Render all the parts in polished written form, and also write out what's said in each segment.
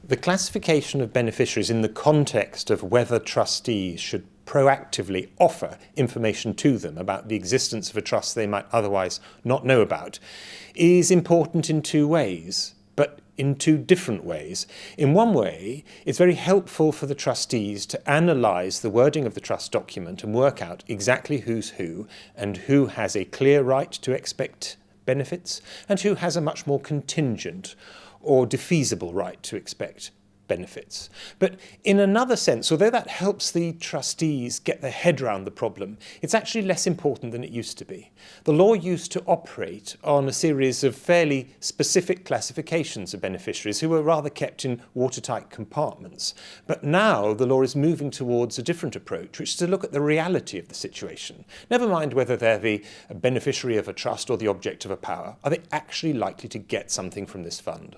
The classification of beneficiaries in the context of whether trustees should proactively offer information to them about the existence of a trust they might otherwise not know about is important in two ways, but in two different ways. In one way, it's very helpful for the trustees to analyse the wording of the trust document and work out exactly who's who and who has a clear right to expect benefits and who has a much more contingent or defeasible right to expect benefits. But in another sense, although that helps the trustees get their head around the problem, it's actually less important than it used to be. The law used to operate on a series of fairly specific classifications of beneficiaries who were rather kept in watertight compartments. But now the law is moving towards a different approach, which is to look at the reality of the situation. Never mind whether they're the beneficiary of a trust or the object of a power. Are they actually likely to get something from this fund?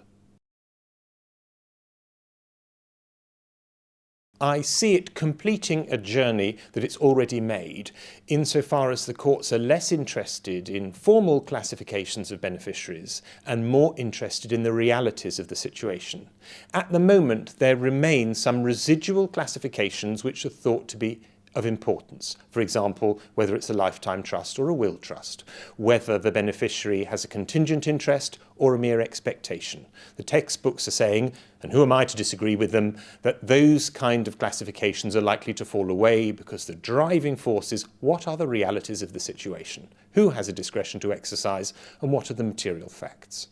I see it completing a journey that it's already made, insofar as the courts are less interested in formal classifications of beneficiaries and more interested in the realities of the situation. At the moment, there remain some residual classifications which are thought to be of importance. For example, whether it's a lifetime trust or a will trust, whether the beneficiary has a contingent interest or a mere expectation. The textbooks are saying, and who am I to disagree with them, that those kind of classifications are likely to fall away because the driving force is what are the realities of the situation, who has a discretion to exercise, and what are the material facts.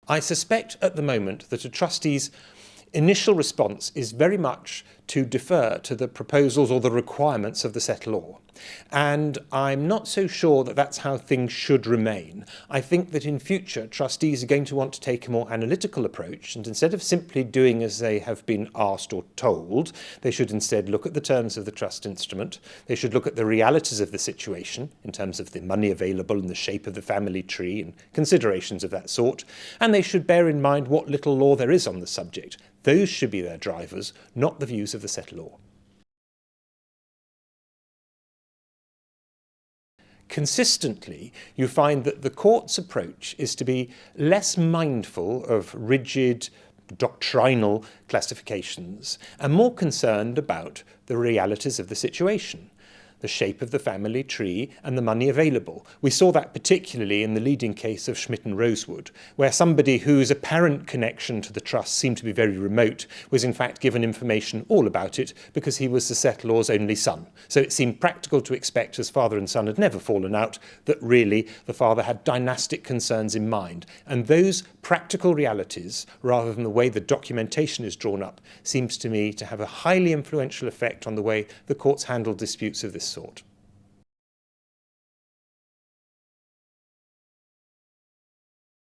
I suspect at the moment that a trustee's initial response is very much to defer to the proposals or the requirements of the set law. And I'm not so sure that that's how things should remain. I think that in future, trustees are going to want to take a more analytical approach, and instead of simply doing as they have been asked or told, they should instead look at the terms of the trust instrument. They should look at the realities of the situation in terms of the money available and the shape of the family tree and considerations of that sort. And they should bear in mind what little law there is on the subject. Those should be their drivers, not the views of the set law. Consistently, you find that the court's approach is to be less mindful of rigid doctrinal classifications and more concerned about the realities of the situation, the shape of the family tree and the money available. We saw that particularly in the leading case of Schmidt and Rosewood, where somebody whose apparent connection to the trust seemed to be very remote was in fact given information all about it because he was the settlor's only son. So it seemed practical to expect, as father and son had never fallen out, that really the father had dynastic concerns in mind. And those practical realities, rather than the way the documentation is drawn up, seems to me to have a highly influential effect on the way the courts handle disputes of this sort.